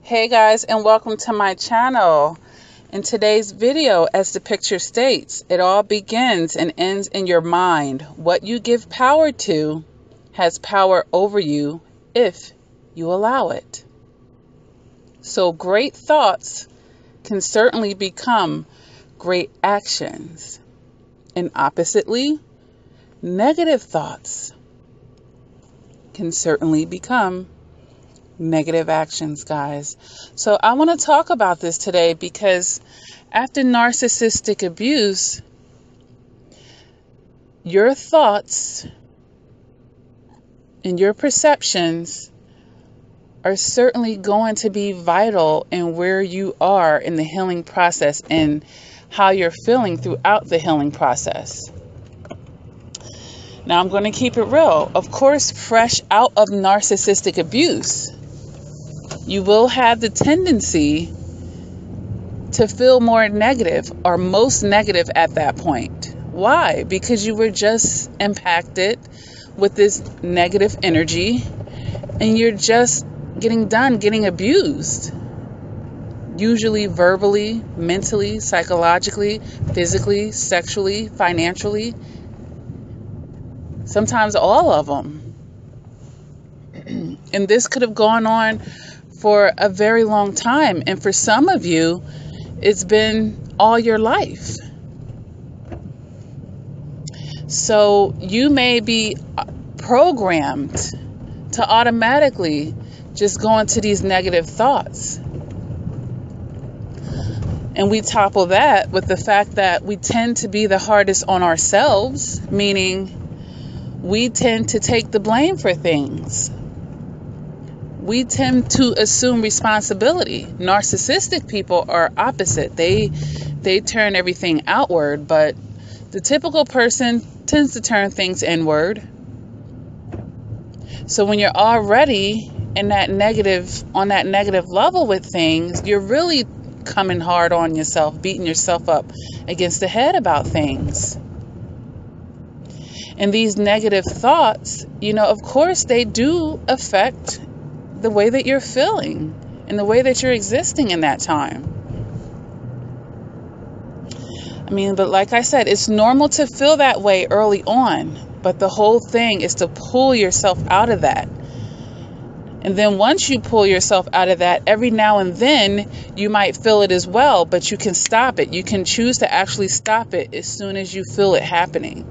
Hey guys, and welcome to my channel. In today's video, as the picture states, it all begins and ends in your mind. What you give power to has power over you if you allow it. So great thoughts can certainly become great actions. And oppositely, negative thoughts can certainly become negative actions, guys. So I want to talk about this today because after narcissistic abuse, your thoughts and your perceptions are certainly going to be vital in where you are in the healing process and how you're feeling throughout the healing process. Now, I'm going to keep it real. Of course, fresh out of narcissistic abuse, you will have the tendency to feel more negative or most negative at that point. Why? Because you were just impacted with this negative energy and you're just getting abused. Usually verbally, mentally, psychologically, physically, sexually, financially. Sometimes all of them. And this could have gone on for a very long time. And for some of you, it's been all your life. So you may be programmed to automatically just go into these negative thoughts. And we topple that with the fact that we tend to be the hardest on ourselves, meaning we tend to take the blame for things. We tend to assume responsibility. Narcissistic people are opposite. They turn everything outward, but the typical person tends to turn things inward. So when you're already in on that negative level with things, you're really coming hard on yourself, beating yourself up against the head about things. And these negative thoughts, of course, they do affect the way that you're feeling and the way that you're existing in that time. But like I said, it's normal to feel that way early on, but the whole thing is to pull yourself out of that. And then once you pull yourself out of that, every now and then you might feel it as well, but you can stop it. You can choose to actually stop it as soon as you feel it happening.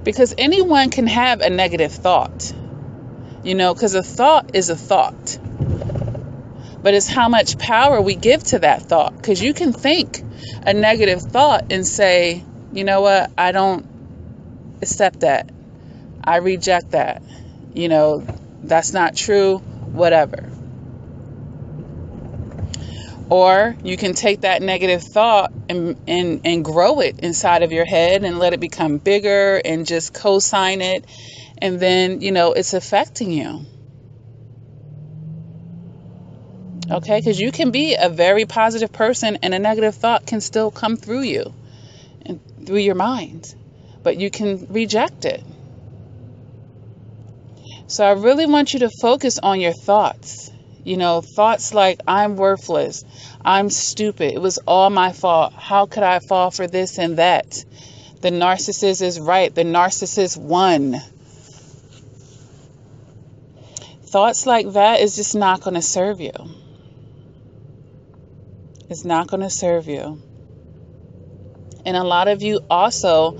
Because anyone can have a negative thought. Because a thought is a thought. But it's how much power we give to that thought. Because you can think a negative thought and say, you know what, I don't accept that. I reject that. That's not true, whatever. Or you can take that negative thought and grow it inside of your head and let it become bigger and just co-sign it. And then, it's affecting you. Okay? Because you can be a very positive person and a negative thought can still come through you and through your mind. But you can reject it. So I really want you to focus on your thoughts. Thoughts like, I'm worthless. I'm stupid. It was all my fault. How could I fall for this and that? The narcissist is right. The narcissist won. Thoughts like that is just not going to serve you. It's not going to serve you. And a lot of you also,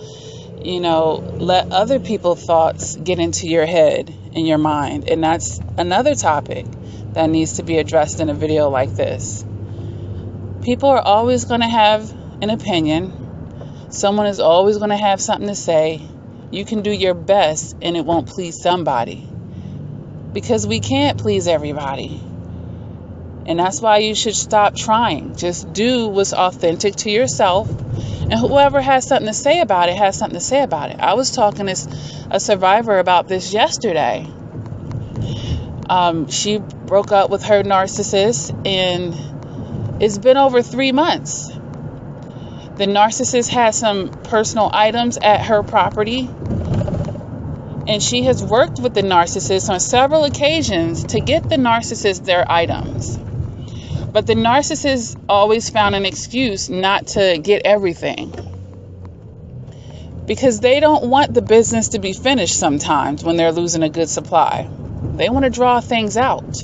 let other people's thoughts get into your head and your mind. And that's another topic that needs to be addressed in a video like this. People are always going to have an opinion. Someone is always going to have something to say. You can do your best and it won't please somebody. Because we can't please everybody. And that's why you should stop trying. Just do what's authentic to yourself. And whoever has something to say about it has something to say about it. I was talking to a survivor about this yesterday. She broke up with her narcissist and it's been over 3 months. The narcissist had some personal items at her property And she has worked with the narcissist on several occasions to get the narcissist their items. But the narcissist always found an excuse not to get everything. Because they don't want the business to be finished sometimes when they're losing a good supply. They want to draw things out.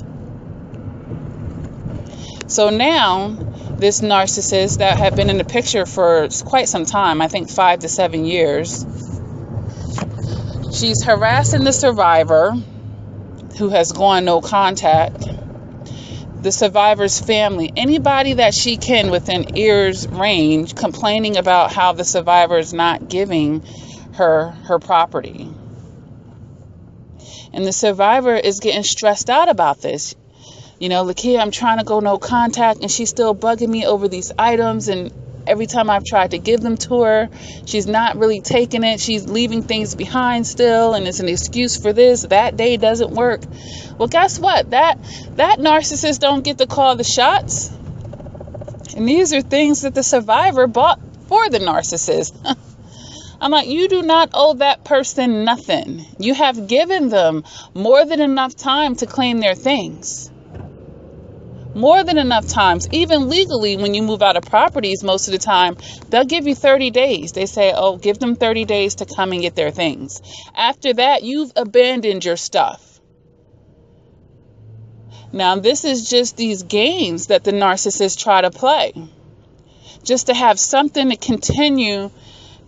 So now, this narcissist that had been in the picture for quite some time, I think 5 to 7 years, she's harassing the survivor who has gone no contact, the survivor's family, anybody that she can within ear's range, complaining about how the survivor is not giving her property. And the survivor is getting stressed out about this. You know, Lakia, I'm trying to go no contact and she's still bugging me over these items, and every time I've tried to give them to her, she's not really taking it. She's leaving things behind still, and it's an excuse for this. That day doesn't work. Well, guess what? That narcissist don't get to call the shots. And these are things that the survivor bought for the narcissist. I'm like, you do not owe that person nothing. You have given them more than enough time to claim their things. More than enough times. Even legally, when you move out of properties, most of the time, they'll give you 30 days. They say, oh, give them 30 days to come and get their things. After that, you've abandoned your stuff. Now, this is just these games that the narcissists try to play. Just to have something to continue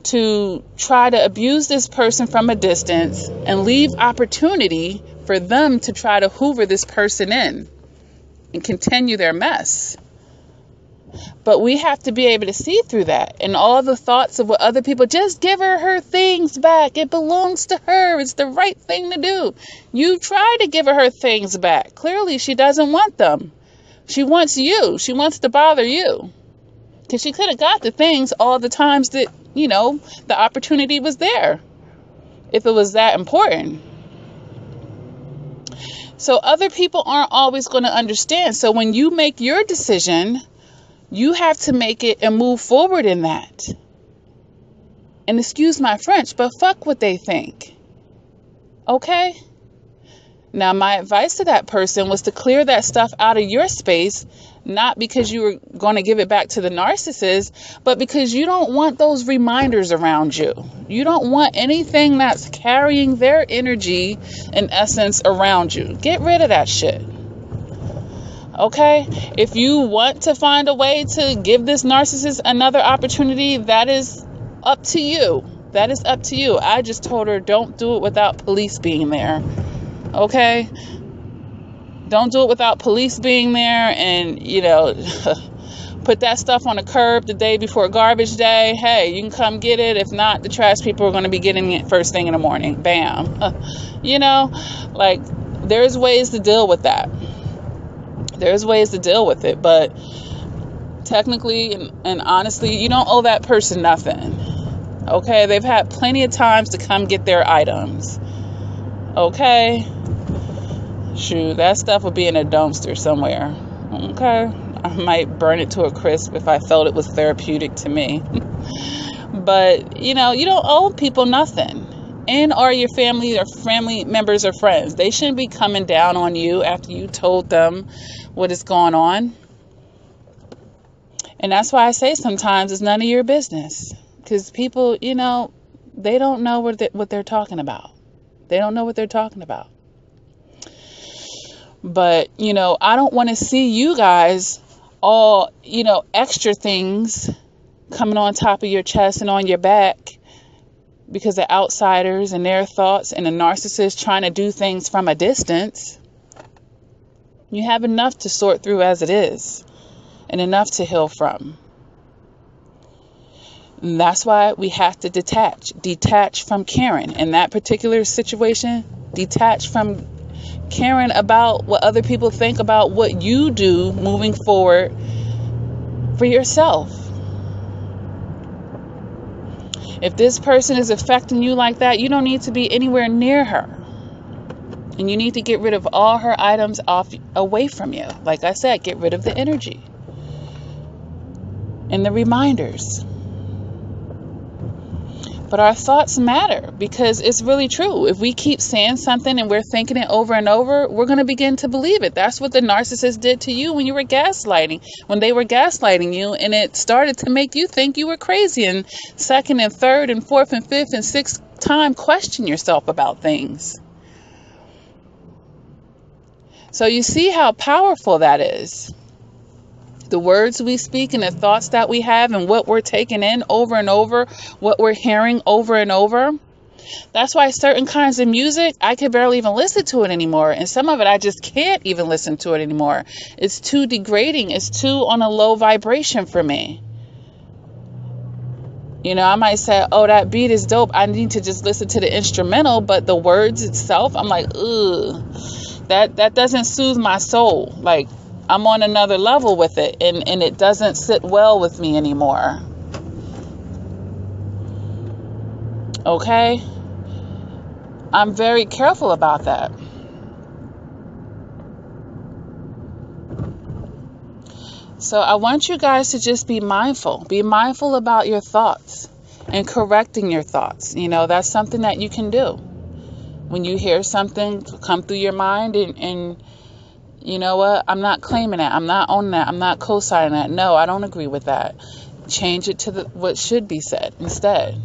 to try to abuse this person from a distance and leave opportunity for them to try to hoover this person in and continue their mess. But we have to be able to see through that and all the thoughts of what other people, just give her things back. It belongs to her. It's the right thing to do. You try to give her things back. Clearly, she doesn't want them. She wants you. She wants to bother you. Because she could have got the things all the times that, you know, the opportunity was there. If it was that important. So other people aren't always going to understand. So when you make your decision, you have to make it and move forward in that. And excuse my French, but fuck what they think. Okay? Now, my advice to that person was to clear that stuff out of your space, not because you were going to give it back to the narcissist, but because you don't want those reminders around you. You don't want anything that's carrying their energy, in essence, around you. Get rid of that shit. Okay? If you want to find a way to give this narcissist another opportunity, that is up to you. That is up to you. I just told her, don't do it without police being there. Okay? Don't do it without police being there and, you know, put that stuff on the curb the day before garbage day. Hey, you can come get it. If not, the trash people are going to be getting it first thing in the morning. Bam. You know, like, there's ways to deal with that. There's ways to deal with it. But technically and honestly, you don't owe that person nothing. Okay? They've had plenty of times to come get their items. Okay? Shoot, that stuff would be in a dumpster somewhere. Okay? I might burn it to a crisp if I felt it was therapeutic to me. But, you know, you don't owe people nothing. And or your family or family members or friends. They shouldn't be coming down on you after you told them what is going on. And that's why I say sometimes it's none of your business. Because people, you know, they don't know what they're talking about. They don't know what they're talking about. But, you know, I don't want to see you guys all, you know, extra things coming on top of your chest and on your back because of outsiders and their thoughts and a narcissist trying to do things from a distance. You have enough to sort through as it is and enough to heal from. And that's why we have to detach from caring. In that particular situation, detach from caring about what other people think about what you do moving forward for yourself. If this person is affecting you like that, you don't need to be anywhere near her. And you need to get rid of all her items away from you. Like I said, get rid of the energy and the reminders. But our thoughts matter, because it's really true. If we keep saying something and we're thinking it over and over, we're going to begin to believe it. That's what the narcissist did to you when you were gaslighting, when they were gaslighting you, and it started to make you think you were crazy, and second and third and fourth and fifth and sixth time question yourself about things. So you see how powerful that is. The words we speak and the thoughts that we have and what we're taking in over and over, what we're hearing over and over. That's why certain kinds of music, I can barely even listen to it anymore. And some of it, I just can't even listen to it anymore. It's too degrading. It's too on a low vibration for me. You know, I might say, oh, that beat is dope. I need to just listen to the instrumental, but the words itself, I'm like, ugh, that doesn't soothe my soul. Like, I'm on another level with it, and it doesn't sit well with me anymore. Okay? I'm very careful about that. So I want you guys to just be mindful. Be mindful about your thoughts and correcting your thoughts. You know, that's something that you can do. When you hear something come through your mind and you know what? I'm not claiming that. I'm not owning that. I'm not co-signing that. No, I don't agree with that. Change it to what should be said instead.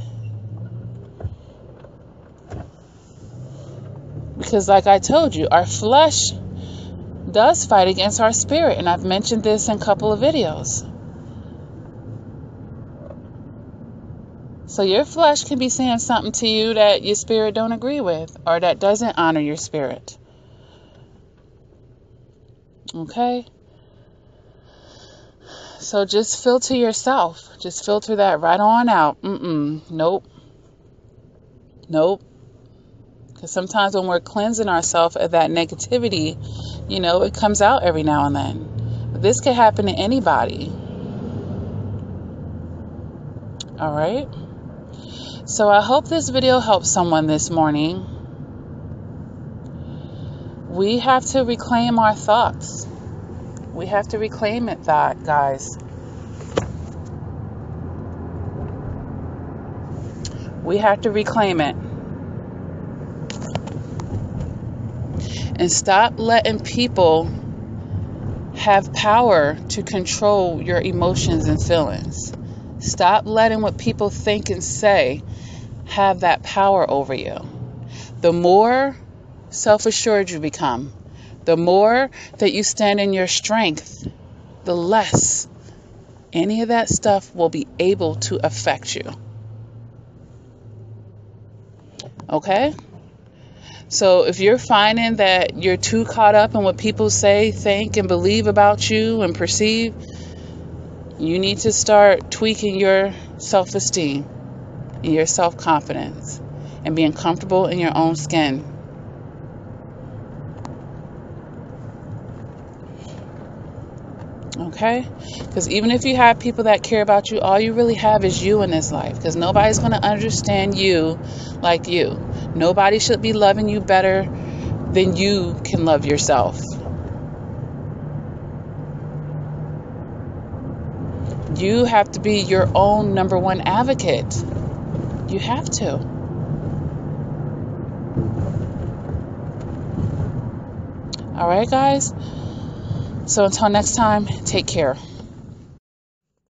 Because like I told you, our flesh does fight against our spirit. And I've mentioned this in a couple of videos. So your flesh can be saying something to you that your spirit don't agree with, or that doesn't honor your spirit. Okay? So just filter yourself. Just filter that right on out. Nope. Because sometimes when we're cleansing ourselves of that negativity, you know, it comes out every now and then. But this could happen to anybody. All right? So I hope this video helps someone this morning. We have to reclaim our thoughts. We have to reclaim it, guys. We have to reclaim it. And stop letting people have power to control your emotions and feelings. Stop letting what people think and say have that power over you. The more self-assured you become, the more that you stand in your strength, the less any of that stuff will be able to affect you. Okay? So if you're finding that you're too caught up in what people say, think, and believe about you and perceive, you need to start tweaking your self-esteem and your self-confidence and being comfortable in your own skin. Okay? Because even if you have people that care about you, all you really have is you in this life. Because nobody's going to understand you like you. Nobody should be loving you better than you can love yourself. You have to be your own number one advocate. You have to. All right, guys? So until next time, take care.